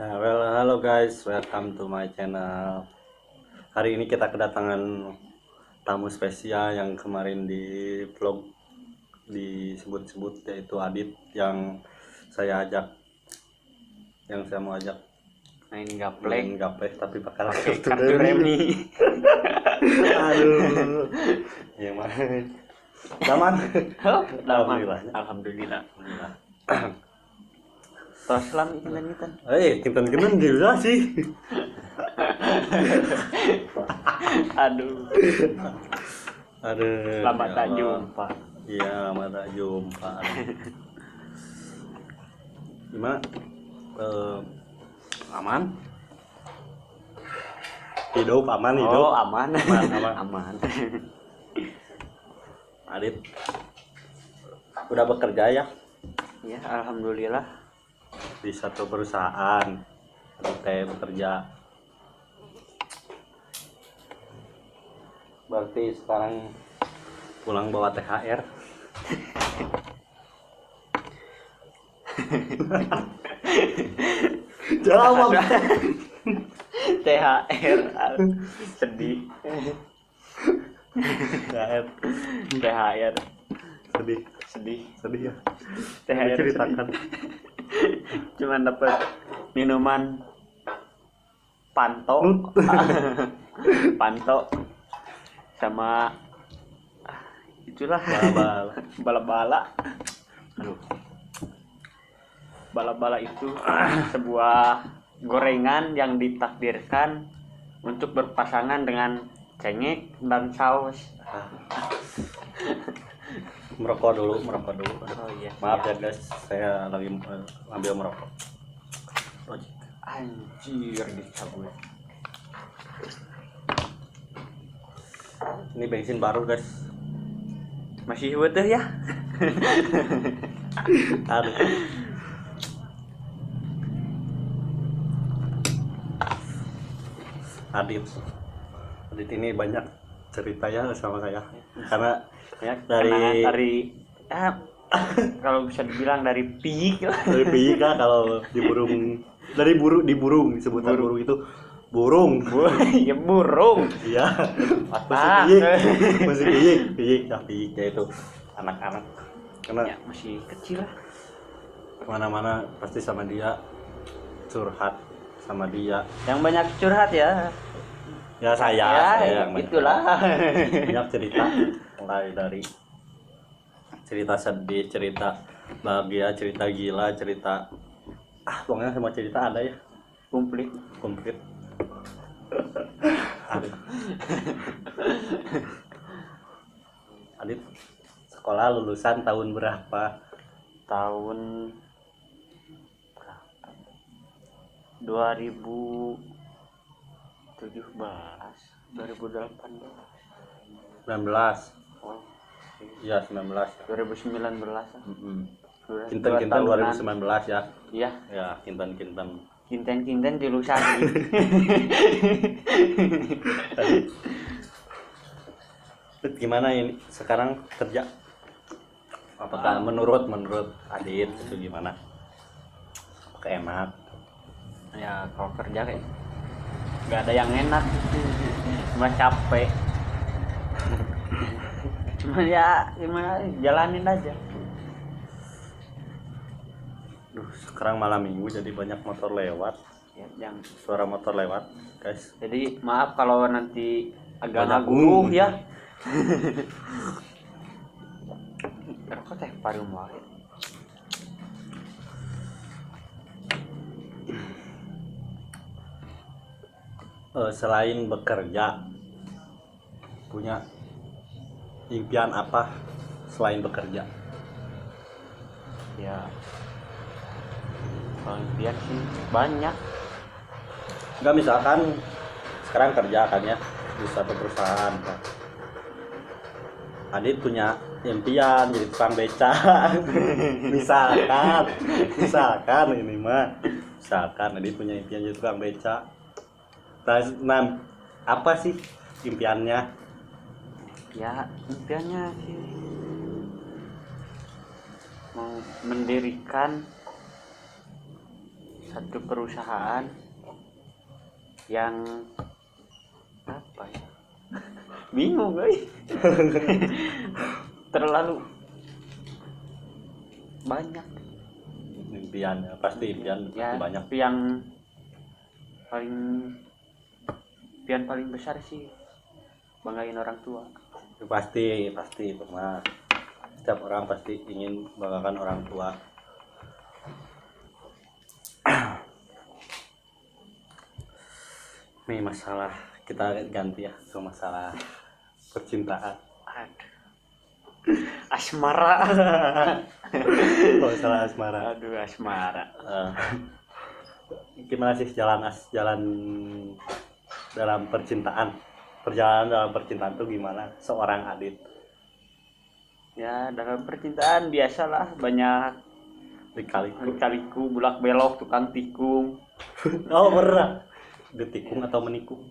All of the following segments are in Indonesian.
Ya, well, halo guys, welcome to my channel. Hari ini kita kedatangan tamu spesial yang kemarin di vlog disebut-sebut, yaitu Adit yang saya ajak, yang saya mau ajak main main gaplek gaplek tapi bakal kartu remi. Aduh, yang mana? Aman? Alhamdulillah. Alhamdulillah. Terus selam ikan lanjutan. Kinten-kinten gila sih. Aduh. Aduh. Lama ya tak Allah. jumpa. Iya, lama tak jumpa. Gimana? Aman? Hidup aman, hidup. Oh, aman. Aman. Adit udah bekerja ya Ya, alhamdulillah. di satu perusahaan. Adit bekerja. Berarti sekarang pulang bawa THR. Jawab. THR sedih. THR THR sedih. sedih. Ya. THR Ceritakan. Cuman dapat minuman panto. Panto sama itulah bala-bala. Aduh. Bala-bala itu sebuah gorengan yang ditakdirkan untuk berpasangan dengan cengek dan saus. Merokok dulu. Oh iya. Maaf ya guys, saya lagi ambil merokok. Anjir dicabut. Ini bensin baru guys. Masih utuh ya? Aduh. Adit ini banyak cerita ya sama saya, karena Ya, dari kalau bisa dibilang dari pik lah. dari piyik lah, kalau di burung disebutan burung itu burung. Ya burung. Iya. Patah. Masih piyik ya itu anak-anak, karena Ya, masih kecil lah. kemana-mana pasti sama dia, curhat sama dia. Yang banyak curhat ya. Ya saya yang itulah. banyak cerita, mulai dari cerita sedih, cerita bahagia, cerita gila, cerita pokoknya semua cerita ada ya, Komplit. Adit sekolah lulusan tahun berapa? Tahun berapa? 2018. 19. Oh, Iya 19. 2019. Kinten 2019 ya. Iya, Ya kinten. kinten jurusan. Gimana ini sekarang kerja? Apakah menurut Adit itu gimana? Apakah enak? Ya, kalau kerja kayak nggak ada yang enak. Cuma capek. Cuma ya gimana, jalanin aja. Sekarang malam minggu jadi banyak motor lewat, Ya, yang suara motor lewat guys. jadi maaf kalau nanti agak Banyak ngaguh ya. Rokok teh parum wae. Selain bekerja, punya impian apa selain bekerja? Ya, kalau impian sih banyak. Enggak, misalkan sekarang kerja kan ya di satu perusahaan, Adit punya impian jadi tukang beca. misalkan ini mah, misalkan Adit punya impian jadi tukang beca. Nah, apa sih impiannya? Ya, impiannya sih mau mendirikan satu perusahaan yang apa ya, bingung guys. Terlalu banyak Impian ya, pasti impian ya, banyak. tapi yang paling impian paling besar sih banggain orang tua. Pasti pernah, setiap orang pasti ingin membanggakan orang tua. Nih masalah, kita ganti ya ke masalah percintaan. Aduh, asmara. Masalah asmara. Aduh, asmara. Eh, Gimana sih jalan dalam percintaan? Perjalanan dalam percintaan tuh gimana seorang Adit? Ya, dalam percintaan biasalah, banyak Lika-liku. kaliku, bulak belok, tukang tikung. Oh pernah ditikung atau menikung?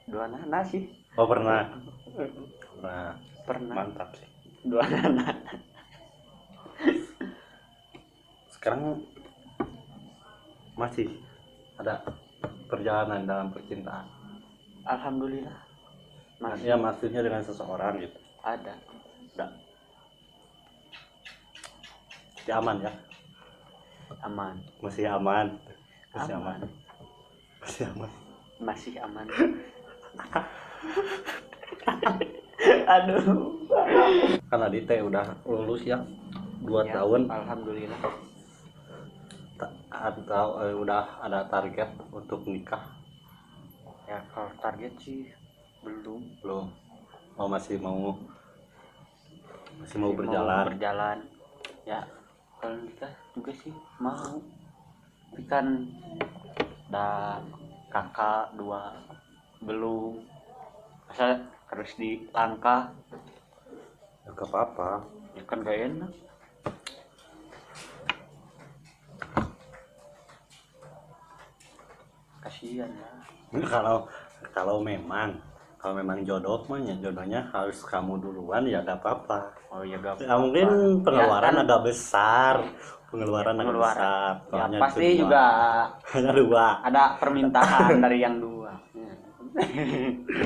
Dua nana sih. Oh pernah. Pernah. Mantap sih. Dua nana. Sekarang masih ada perjalanan dalam percintaan. Alhamdulillah. Masih Ya maksudnya dengan seseorang gitu. ada. Udah. Masih aman ya? Aman. Masih aman. Masih Aman. aman. Masih aman. Masih aman. Aduh. Kan Adit teh udah lulus ya 2 Ya, tahun. Alhamdulillah. Atau udah ada target untuk nikah? Ya kalau target sih belum. Belum. Oh masih mau Mau berjalan. berjalan. Ya kalau nikah juga sih mau. Tapi kan ada kakak 2 belum. Masa harus dilangkah, Ya, gak apa-apa. ya kan gak enak. Kasihan ya. Kalau memang jodohnya harus kamu duluan ya gak apa-apa. Oh ya gak Ya, mungkin pengeluaran Ya, kan, agak besar. Pengeluaran agak pengeluaran. besar. Ya Soalnya pasti cuma juga hanya dua. ada permintaan dari yang 2.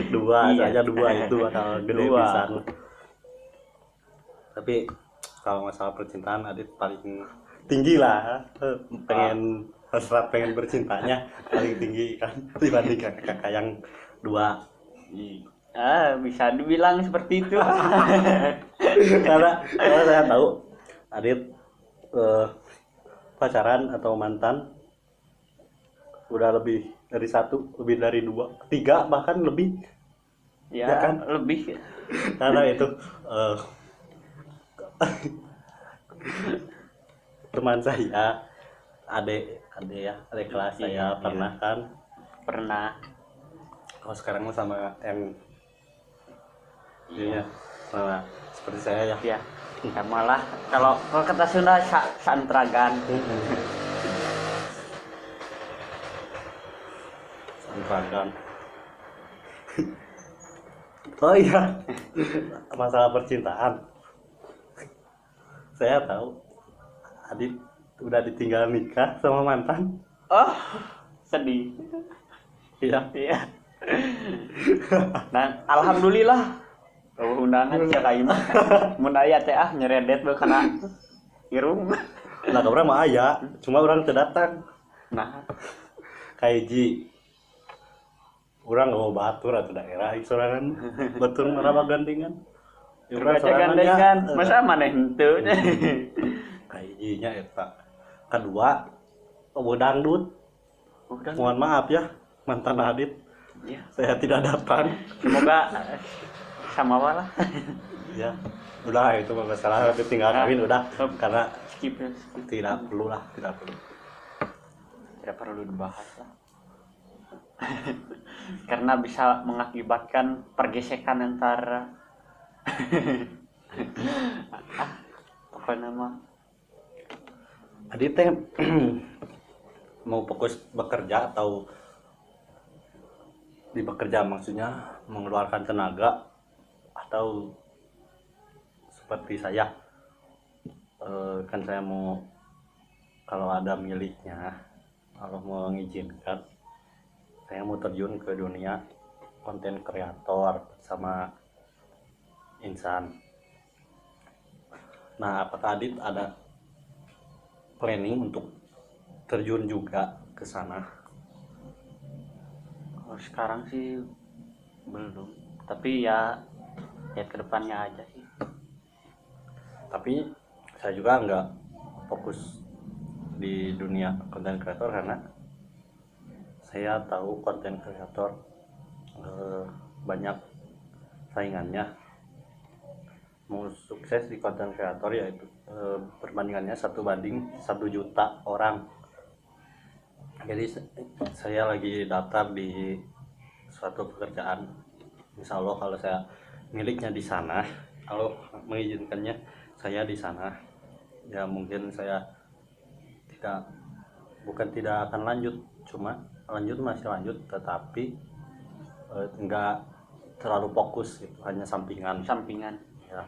Dua Iya. saja, dua itu bakal gede Dua. pisan. Tapi kalau masalah percintaan Adit paling tinggi lah. Hasrat pengen bercintanya paling tinggi kan dibanding kakak yang 2. Bisa dibilang seperti itu. karena saya tahu Adit pacaran atau mantan udah lebih dari 1, lebih dari 2, 3 bahkan lebih. Ya, Ya kan? lebih. Karena itu teman saya, adik kelas saya Iya. pernah kan. Pernah. Kalau sekarang mah sama yang iya sama seperti saya ya. Ya, sama lah. Kalau kata Sunda santragan. Santragan. Oh iya, masalah percintaan. Saya tahu Adit udah ditinggal nikah sama mantan. Oh, sedih. Iya. Iya. Nah, alhamdulillah. Undangan sia kain. Mun aya teh nyeredet bae kana irung. Nah, kabarnya mah aya, cuma orang teu datang. Nah, Kaiji orang nggak mau batur atau daerah sorangan batur marah gandengan ya, urang baca sorangan gandengan. ya. Masa maneh henteu. Kaijinya eta kedua dangdut. Udah. Mohon maaf ya mantan Adit, Ya, saya tidak datang. semoga sama walah. Ya udah itu mah masalah, tapi tinggal kawin udah, karena Skip. tidak perlu. Tidak perlu dibahas lah. Karena bisa mengakibatkan pergesekan antara apa nama Adit teh mau fokus bekerja atau di bekerja, maksudnya mengeluarkan tenaga, atau seperti saya kan saya mau kalau ada miliknya, kalau mau mengizinkan, saya mau terjun ke dunia konten kreator sama Insan. Nah, apakah Adit ada planning untuk terjun juga ke sana? Kalau sekarang sih belum, tapi ya lihat ke depannya aja sih. Tapi saya juga nggak fokus di dunia konten kreator karena saya tahu konten kreator banyak saingannya. Mau sukses di konten kreator yaitu perbandingannya 1:1 juta orang. Jadi saya lagi daftar di suatu pekerjaan. Insya Allah kalau saya miliknya di sana, kalau mengizinkannya saya di sana, ya mungkin saya tidak akan lanjut, cuma masih lanjut, tetapi enggak terlalu fokus gitu, hanya sampingan ya.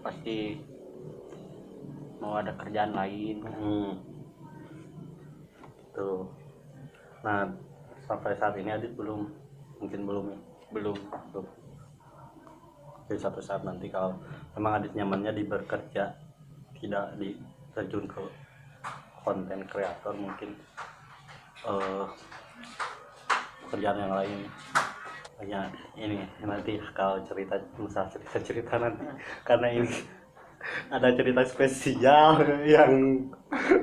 Pasti mau ada kerjaan lain kan. Gitu. Nah, sampai saat ini Adit belum ya? Belum. Jadi satu saat nanti kalau memang Adit nyamannya di bekerja, tidak di terjun ke konten kreator, mungkin pekerjaan yang lain. Hanya ini nanti kalau cerita nanti, karena ini ada cerita spesial yang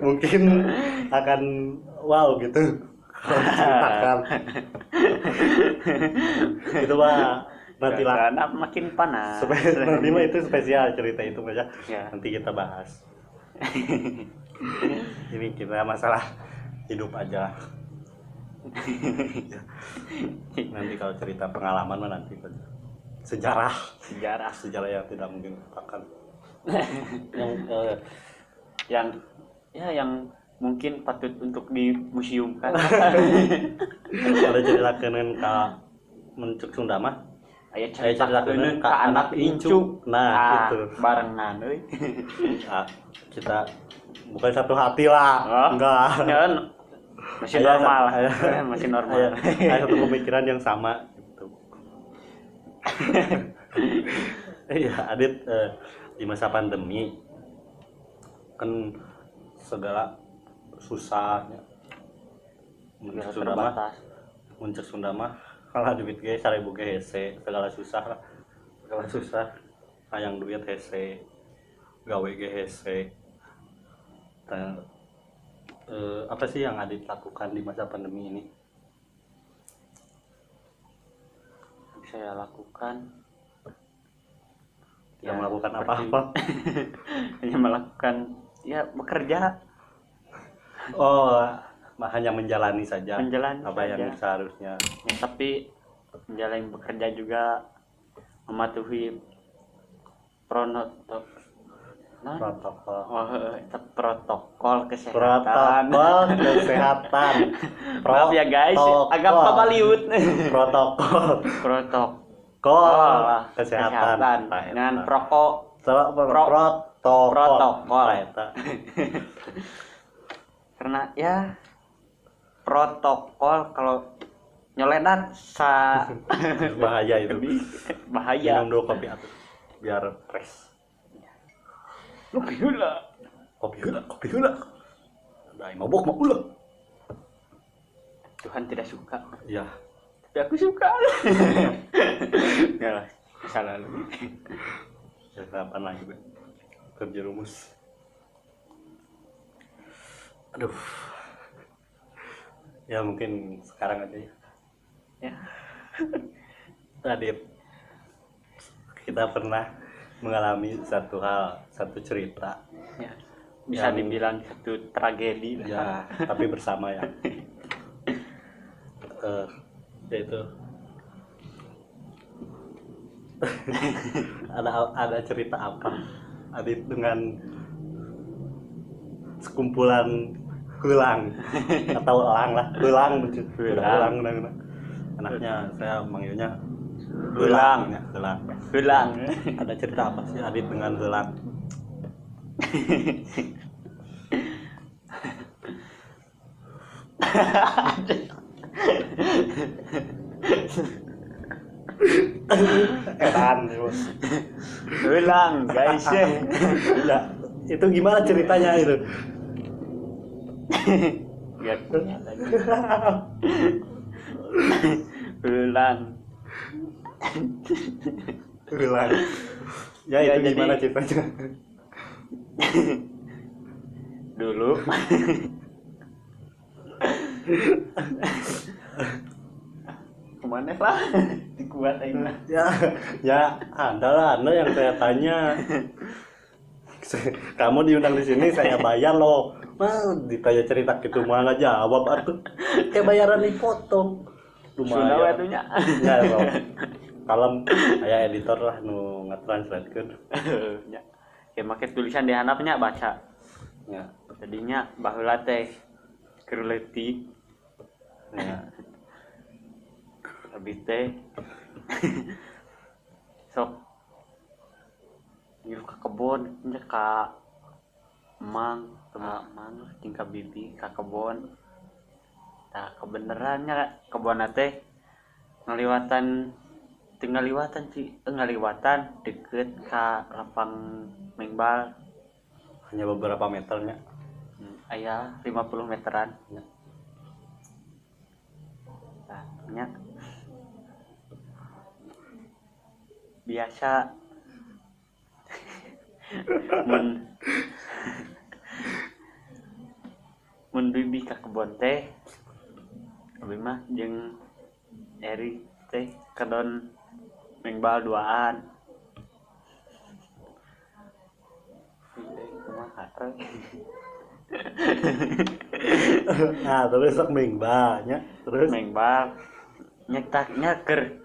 mungkin akan wow gitu kalau diceritakan. Itu mah nanti lah, Karena makin panas. nanti mah itu spesial cerita itu aja Ya. nanti kita bahas. Ini kita masalah hidup aja. Nanti kalau cerita pengalaman mah nanti sejarah yang tidak mungkin lupakan. yang mungkin patut untuk dimuseumkan. Ada cerita kenen ka mencuk Sunda mah. Aya Cerita cerita kenen ka anak incu. Nah, itu. Barengan euy. Kita bukan satu hati lah. Enggak. Ya, masih normal. Masih normal. Ada satu pemikiran yang sama gitu. Iya, Adit di masa pandemi kan segala susahnya. Muncul Sunda mah kalau duit ge 1000 ge hese, segala susah hayang duit hese, gawe ge hese. Apa sih yang Adit lakukan di masa pandemi ini? Saya lakukan Tidak melakukan apa-apa. hanya melakukan ya bekerja. Oh, hanya menjalani saja apa saja. yang seharusnya. Ya, tapi menjalani bekerja juga mematuhi protokol kesehatan. Maaf ya guys, agak pabaliut. Protokol kesehatan dengan protokol. Karena ya protokol kalau nyoledan bahaya itu. Bahaya. Minum dulu kopi atuh biar fresh. Kopi heula. Ada yang mabok mah ulah. Tuhan tidak suka. Iya. Tapi aku suka. Ya lah, salah lu. Ya kapan lagi, Be? Kerja rumus. Aduh. Ya mungkin sekarang aja ya. Ya. Tadi kita pernah mengalami satu cerita. Ya. Bisa dibilang satu tragedi. Ya, tapi bersama ya. Yaitu ada cerita apa Adit dengan sekumpulan heulang atau heulang anaknya saya manggilnya heulang. Ada cerita apa sih Adit dengan heulang? Edan. Ulang guys ya. Ya, itu gimana ceritanya itu? Biar punya lagi. Ulang. Ulang. Ya, Ya, itu gimana jadi- ceritanya? Dulu kemana lah dikuat aja. Ya ada lah, Anda yang saya tanya. Kamu diundang di sini, saya bayar loh. Mah ditanya cerita gitu malah jawab atuh. Kayak bayaran dipotong. Sudah Lumayan. watunya. Ya, loh. Kalem aya editor lah nu ngatranslatekeun. Ya. Ya make tulisan di handapnya baca. Ya. Tadinya baheula teh keur leutik. Ya. Habis teh sok ngilu ke kebon nya ka emang teman tingkah bibi ka kebon. Nah kebenerannya kebon teh ngaliwatan deket ka lapang mengbal. Hanya beberapa meternya. Aya 50 meteran. Ya. Nah, nya biasa mun bibi ka kebon teh abi mah jeung Eri teh kedon mengbal duaan. Kumaha Nah, terus sok mengbanya. Terus mengbal nyetaknya keur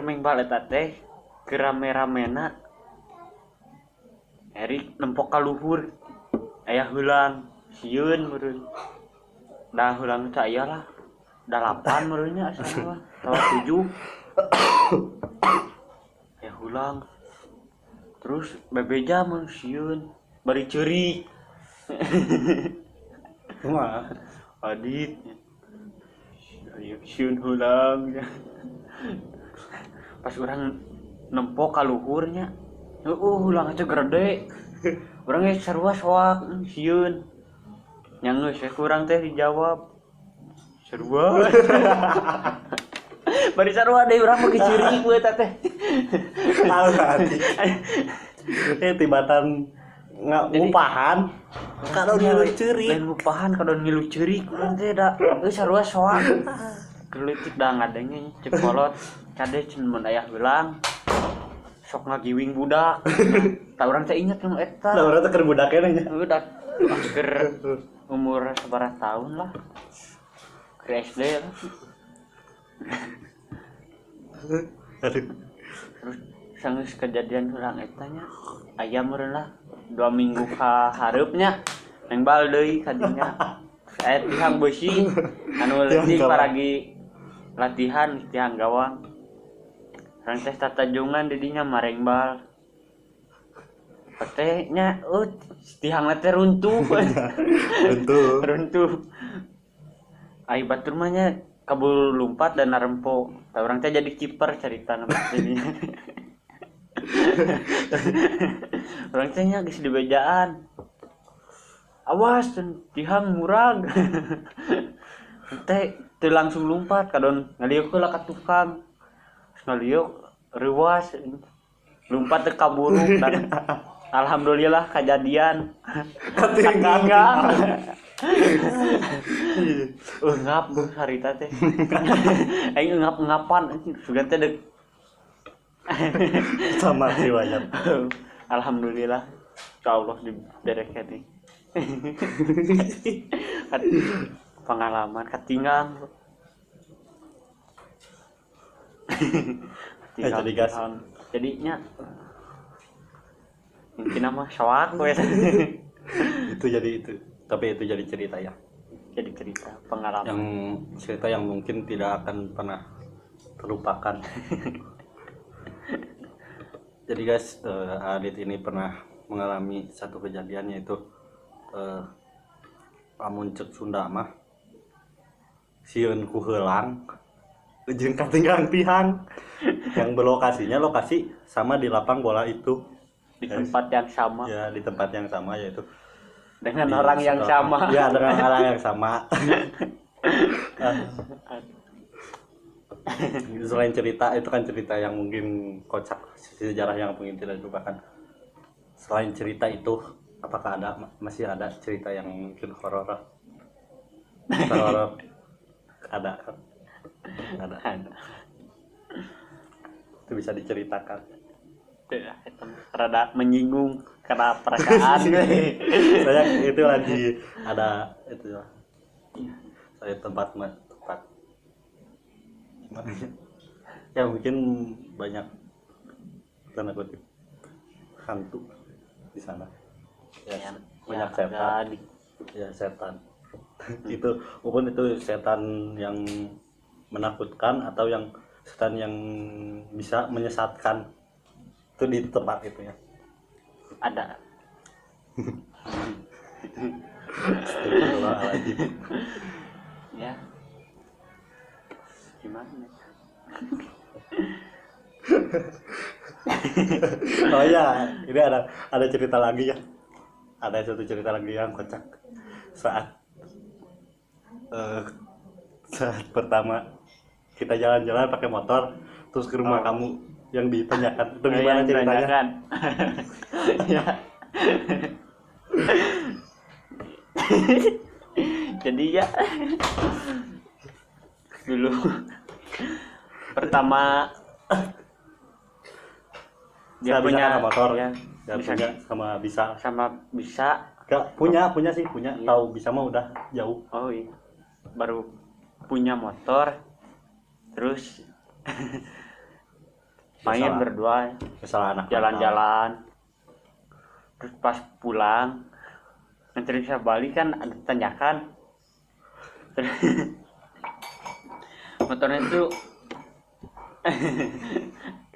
mengbal eta teh keur rame-ramena Eri nempok ka luhur aya heulang sieun meureun. Da heulang teh aya lah 8 meureunnya asal tawa 7. Ya heulang terus bebeja mun sieun bari ceurik. kumaha? Adit ayo sieun heulang. Pas urang nempok ka luhurnya ulang aja gede. Urang ge sarua soak sieun. Nya geus kurang teh dijawab. Sarua. Bari sarua deui urang mah ceurik we eta teh. Alhati. Tibatan ngupahan kalau ngilu ceurik. Lain ngupahan kadon ngilu ceurik urang teh da geus sarua soak. Keleutik da ngadenge cek kolot cade cen mun aya heulang sok ngagiwing budak. Tah urang teh inget nu eta. Lah urang teh keur budak keneh nya. Budak keur umur sabaraha tahun lah. Ke SD lah. Aduh. Terus sanggeus kejadian urang eta nya aya meureun lah 2 minggu ka hareupnya mengbal deui ka dinya. Aya tihang beusi anu leutik paragi latihan tihang gawang. Urang teh tatajungan di dinya marengbal. Teh nya tihang teh runtuh. Runtuh. Runtuh. Ai batur mah nya kabul lompat dan narempo. Tah urang teh jadi kiper caritana jadinya. Urang teh nya geus dibejaan. Awas tihang murag. Teh teu langsung lompat kadon ngaliuk heula ka tukang. Ngaliuk reuwas lompat teh kaburu dan alhamdulillah kejadian. Kagak. Ngap harita teh. Aing ngap-ngapan sugan teh deuk. Sama riwayat. Alhamdulillah ka Allah diberekeun nih. Pengalaman katinggal. Jadi gas. Jadinya mungkin nama soak we. Itu jadi itu. Tapi itu jadi cerita ya. Jadi cerita pengalaman. Yang cerita yang mungkin tidak akan pernah terlupakan. Jadi guys, Adit ini pernah mengalami satu kejadian yaitu lamun cek Sunda mah sieun ku heulang jeung katinggalan pihang yang lokasi sama di lapang bola itu di tempat yang sama ya, di tempat yang sama yaitu dengan orang yang sama. Ya, dengan orang yang sama. Selain cerita itu kan cerita yang mungkin kocak, sejarah yang mungkin tidak dilupakan. Selain cerita itu, apakah masih ada cerita yang mungkin horor? Horor ada. Itu bisa diceritakan. Rada menyinggung karena perasaan. Saya itu lagi ada itu saya tempat gimana ya mungkin banyak tanda kutip hantu di sana ya, banyak setan ya setan itu walaupun itu setan yang menakutkan atau yang setan yang bisa menyesatkan itu di tempat itu ya ada. Ya gimana oh ya ini ada cerita lagi ya, ada satu cerita lagi yang kocak saat pertama kita jalan-jalan pakai motor terus ke rumah kamu yang ditanyakan itu gimana ceritanya? Ya. Jadi ya dulu pertama dia punya motor ya, punya sama bisa gak punya sih punya iya. Tahu bisa mah udah jauh. Oh iya baru punya motor terus main berdua jalan-jalan terus pas pulang nanti saya balik kan ada tanjakan motornya itu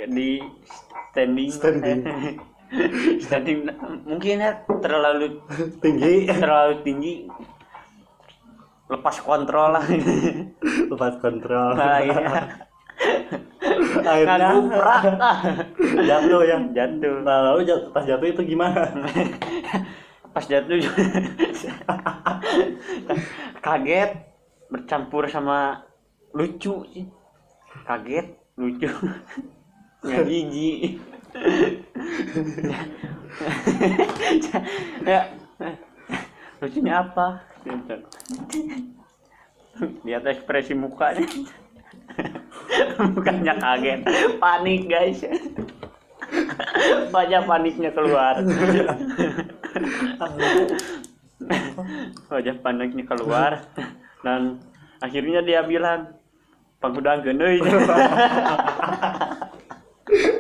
di standing mungkin ya terlalu tinggi lepas kontrol lah nah, iya. Akhirnya jatuh nah lalu pas jatuh itu gimana? Pas jatuh kaget bercampur sama lucu sih, kaget lucu nggak jijik ya lucunya apa lihat ekspresi mukanya mukanya kaget panik guys wajah paniknya keluar wajah paniknya keluar dan akhirnya dia bilang pangudangkeun deui.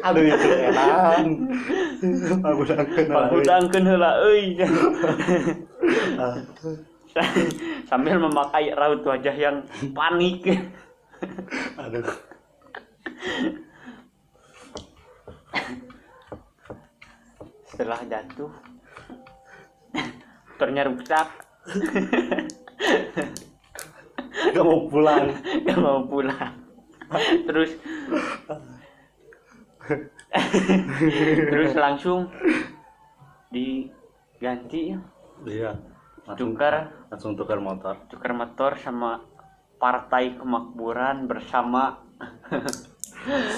Aduh itu enak. Pangudangkeun heula euy. Sambil memakai raut wajah yang panik. Aduh. Setelah jatuh motornya rusak. Gak mau pulang. Terus langsung diganti. Iya. Langsung tukar motor sama Partai Kemakmuran bersama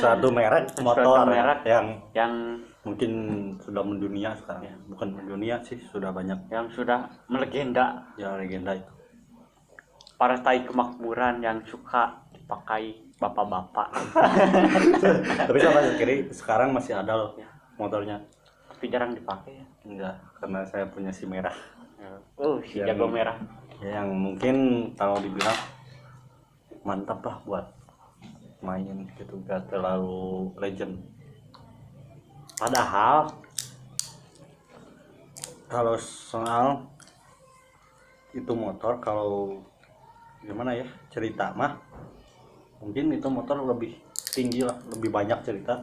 satu merek motor yang mungkin sudah mendunia sekarang ya. Bukan mendunia sih, sudah banyak yang sudah melegenda. Ya legenda itu. Partai Kemakmuran yang suka dipakai bapak-bapak. Tapi sama kiri sekarang masih ada loh motornya. Tapi jarang dipakai ya. Enggak, karena saya punya si merah. Oh, si jago merah. Yang mungkin kalau dibilang mantap lah buat main gitu, gak terlalu legend. Padahal kalau soal itu motor, kalau gimana ya cerita mah mungkin itu motor lebih tinggi lah, lebih banyak cerita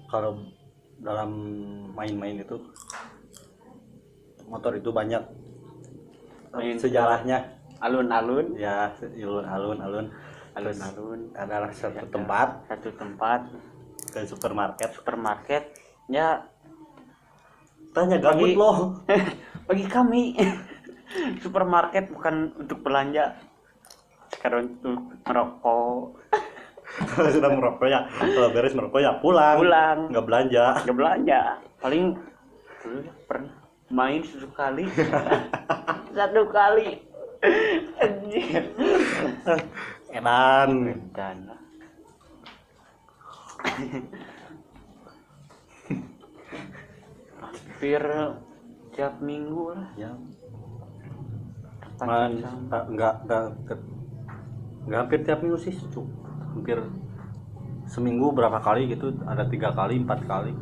kalau dalam main-main itu motor itu banyak sejarahnya alun-alun ya alun-alun terus alun-alun adalah satu satu tempat ke supermarket ya. tanya gabut Bagi- loh. Bagi kami supermarket bukan untuk belanja, sekarang untuk merokok. Kalau sudah merokok ya, kalau beres merokok ya pulang nggak belanja. Nggak belanja, paling dulu pernah main sekali satu kali anjir. Edan Dan hampir tiap minggu lah ya tempat man sama. nggak hampir tiap minggu sih, hampir seminggu berapa kali gitu, ada 3 kali 4 kali,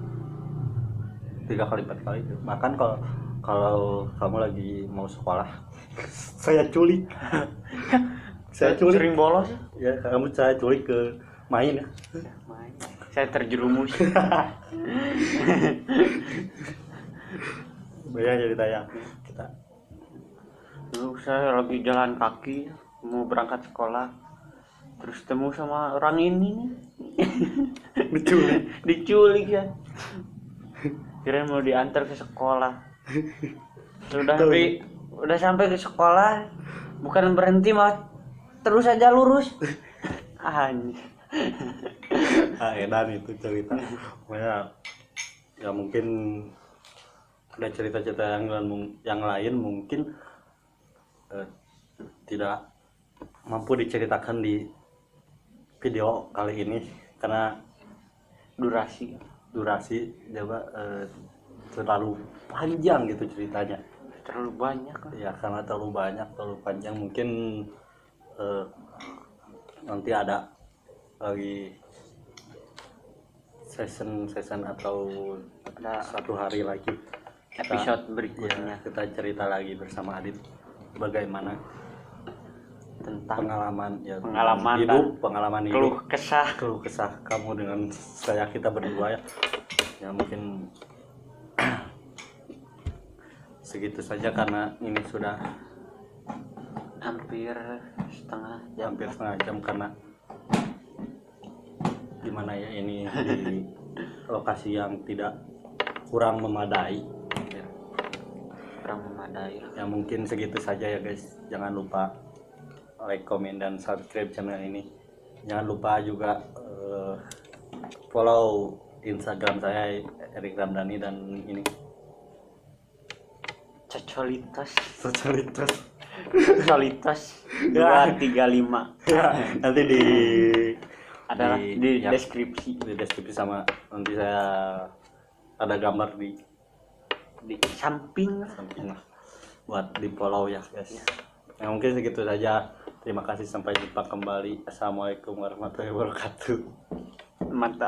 3 kali 4 kali. Bahkan kalau kamu lagi mau sekolah saya culik. saya culik Sering bolos ya, saya culik ke main ya. main. Saya terjerumus. Banyak ceritanya kita. Dulu saya lagi jalan kaki mau berangkat sekolah, terus temu sama orang ini nih. Diculik ya, kirain mau diantar ke sekolah. Udah sampai ke sekolah, bukan berhenti malah terus aja lurus. Anjir. Edan itu cerita. Pokoknya ya mungkin ada cerita-cerita yang lain mungkin tidak mampu diceritakan di video kali ini karena Durasi coba terlalu panjang gitu ceritanya terlalu banyak lah. ya, karena terlalu banyak, terlalu panjang. Mungkin nanti ada lagi session atau Ada satu hari lagi episode ya, berikutnya kita cerita lagi bersama Adit bagaimana tentang pengalaman pengalaman pengalaman keluh hidup, kesah. keluh kesah kamu dengan saya, kita berdua ya. Ya mungkin segitu saja karena ini sudah Hampir setengah jam. hampir setengah jam karena gimana ya, ini di lokasi yang tidak kurang memadai ya. Kurang memadai lah. Ya mungkin segitu saja ya guys, jangan lupa like, komen, dan subscribe channel ini. Jangan lupa juga follow Instagram saya Erik Ramdhani dan ini Cocolitas Ya. 235 ya, nanti adalah di ya, deskripsi di deskripsi, sama nanti saya ada gambar di di samping lah. samping lah buat di follow ya guys. Ya mungkin segitu saja, terima kasih, sampai jumpa kembali. Assalamualaikum warahmatullahi wabarakatuh. Mantap.